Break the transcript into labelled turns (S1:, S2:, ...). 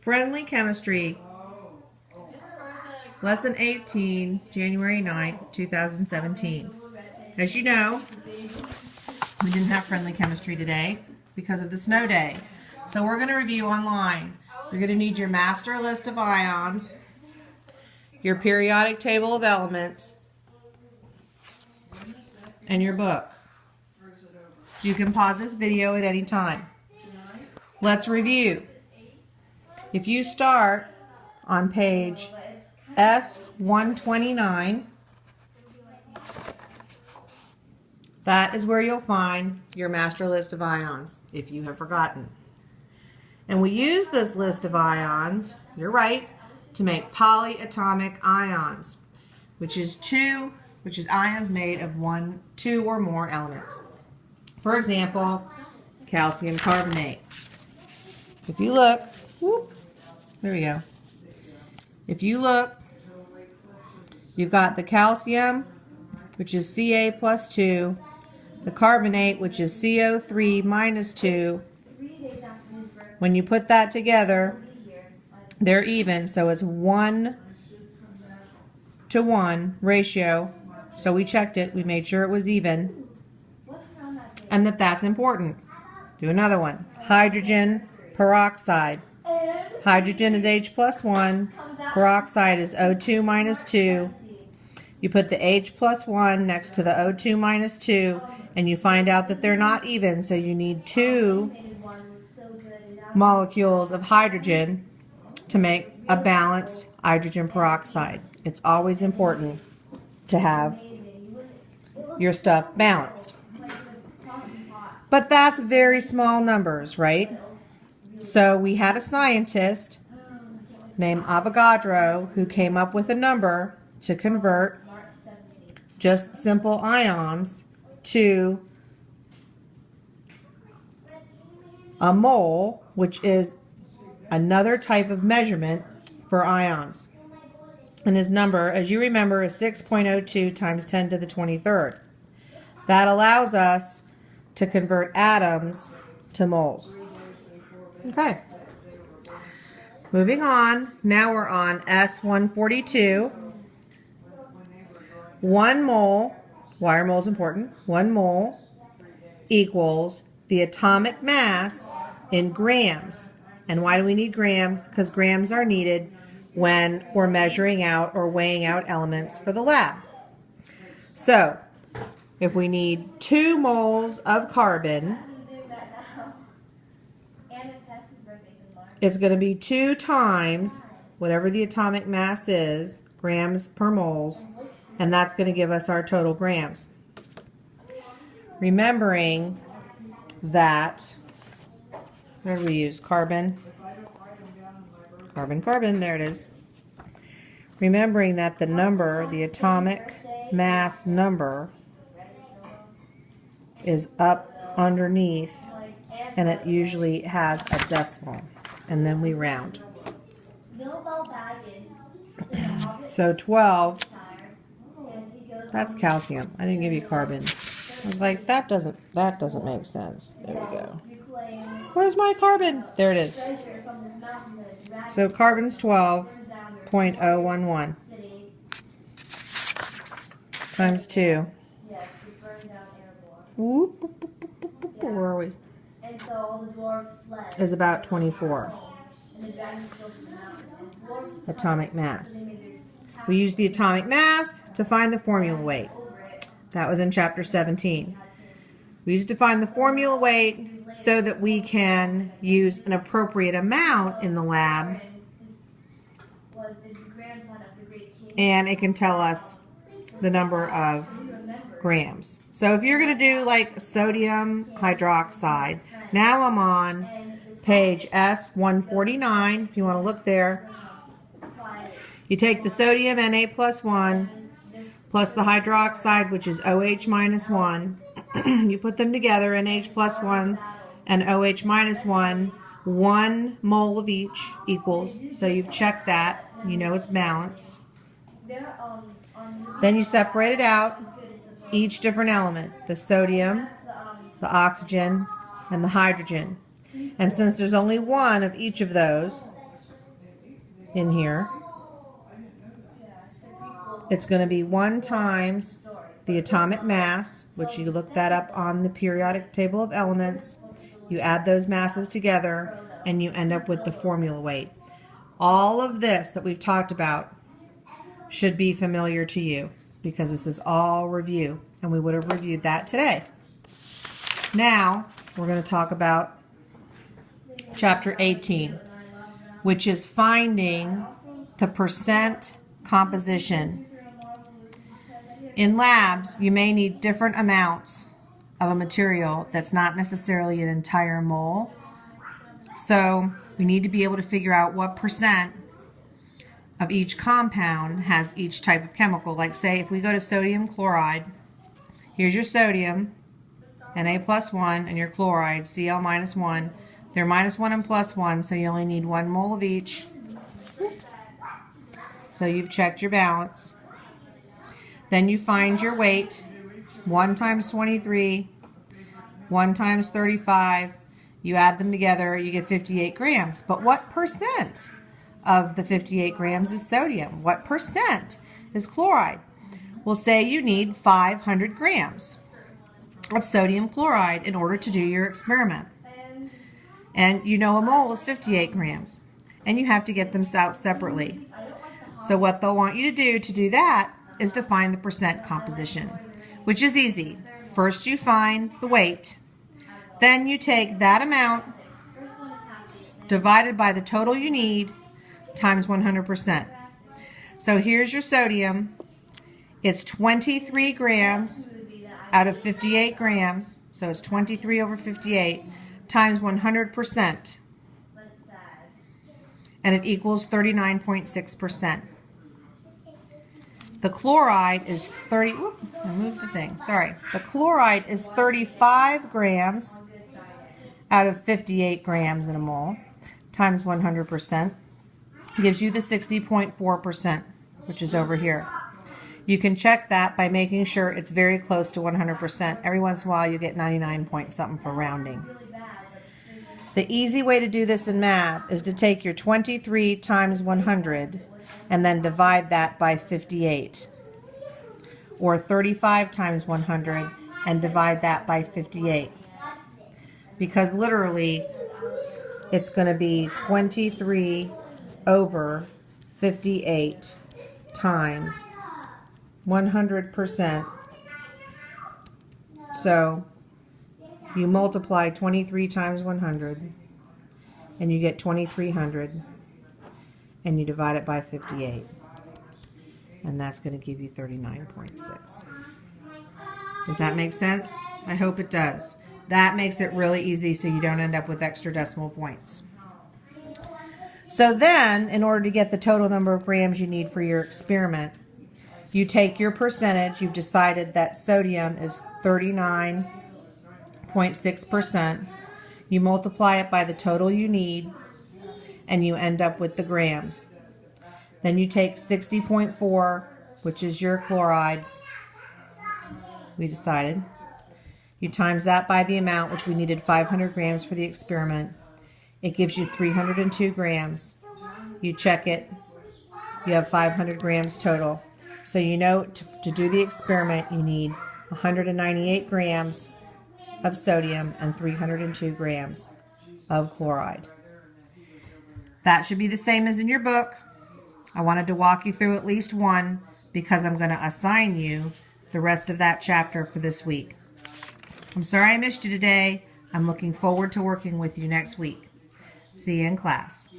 S1: Friendly Chemistry, Lesson 18, January 9th, 2017. As you know, we didn't have Friendly Chemistry today because of the snow day. So we're going to review online. You're going to need your master list of ions, your periodic table of elements, and your book. You can pause this video at any time. Let's review. If you start on page S129, that is where you'll find your master list of ions, if you have forgotten. And we use this list of ions, you're right, to make polyatomic ions, which is ions made of two or more elements. For example, calcium carbonate. If you look, there we go. If you look, you've got the calcium, which is Ca plus 2, the carbonate, which is CO3 minus 2. When you put that together, they're even, so it's 1:1 ratio. So we checked it, we made sure it was even, and that's important. Do another one. Hydrogen peroxide. Hydrogen is H plus 1, peroxide is O2 minus 2. You put the H plus 1 next to the O2 minus 2, and you find out that they're not even, so you need 2 molecules of hydrogen to make a balanced hydrogen peroxide. It's always important to have your stuff balanced. But that's very small numbers, right? So we had a scientist named Avogadro who came up with a number to convert just simple ions to a mole, which is another type of measurement for ions. And his number, as you remember, is 6.02 times 10 to the 23rd. That allows us to convert atoms to moles. Okay. Moving on. Now we're on S142. 1 mole, why are moles important? 1 mole equals the atomic mass in grams. And why do we need grams? Because grams are needed when we're measuring out or weighing out elements for the lab. So, if we need 2 moles of carbon, it's going to be 2 times whatever the atomic mass is, grams per moles, and that's going to give us our total grams. Remembering that, where do we use? Carbon, there it is. Remembering that the number, the atomic mass number, is up underneath, and it usually has a decimal, and then we round. So 12, that's calcium. I didn't give you carbon. I was like, that doesn't make sense. There we go. Where's my carbon? There it is. So carbon's 12.011 times 2. Where are we? Is about 24 atomic mass. We use the atomic mass to find the formula weight. That was in chapter 17. We used to find the formula weight so that we can use an appropriate amount in the lab, and it can tell us the number of grams. So if you're going to do like sodium hydroxide, now I'm on page S149, if you want to look there. You take the sodium Na plus 1 plus the hydroxide, which is OH minus 1. You put them together, NH plus 1 and OH minus 1. 1 mole of each equals, so you've checked that. You know it's balanced. Then you separate it out, each different element, the sodium, the oxygen, and the hydrogen. And since there's only one of each of those, in here. It's going to be 1 times the atomic mass, which you look that up on the periodic table of elements. You add those masses together and you end up with the formula weight. All of this that we've talked about should be familiar to you because this is all review, and we would have reviewed that today. Now we're going to talk about chapter 18, which is finding the percent composition. In labs, you may need different amounts of a material that's not necessarily an entire mole. So we need to be able to figure out what percent of each compound has each type of chemical. Like say if we go to sodium chloride, here's your sodium, Na+1, and your chloride, Cl-1. They're -1 and +1, so you only need 1 mole of each. So you've checked your balance. Then you find your weight, 1 times 23, 1 times 35. You add them together, you get 58 grams. But what percent of the 58 grams is sodium? What percent is chloride? We'll say you need 500 grams of sodium chloride in order to do your experiment. And you know a mole is 58 grams. And you have to get them out separately. So what they'll want you to do that is to find the percent composition, which is easy. First you find the weight, then you take that amount divided by the total you need times 100%. So here's your sodium. It's 23 grams out of 58 grams, so it's 23 over 58 times 100%, and it equals 39.6%. The chloride is 30, whoop, I moved the thing, sorry. The chloride is 35 grams out of 58 grams in a mole times 100%. Gives you the 60.4%, which is over here. You can check that by making sure it's very close to 100%. Every once in a while you get 99 point something for rounding. The easy way to do this in math is to take your 23 times 100 and then divide that by 58, or 35 times 100 and divide that by 58, because literally it's going to be 23 over 58 times 100%. So you multiply 23 times 100 and you get 2300, and you divide it by 58, and that's going to give you 39.6. Does that make sense? I hope it does. That makes it really easy so you don't end up with extra decimal points. So then, in order to get the total number of grams you need for your experiment, you take your percentage. You've decided that sodium is 39.6%. You multiply it by the total you need, and you end up with the grams. Then you take 60.4, which is your chloride, we decided. You times that by the amount, which we needed 500 grams for the experiment. It gives you 302 grams. You check it. You have 500 grams total. So you know to do the experiment you need 198 grams of sodium and 302 grams of chloride. That should be the same as in your book. I wanted to walk you through at least one because I'm going to assign you the rest of that chapter for this week. I'm sorry I missed you today. I'm looking forward to working with you next week. See you in class.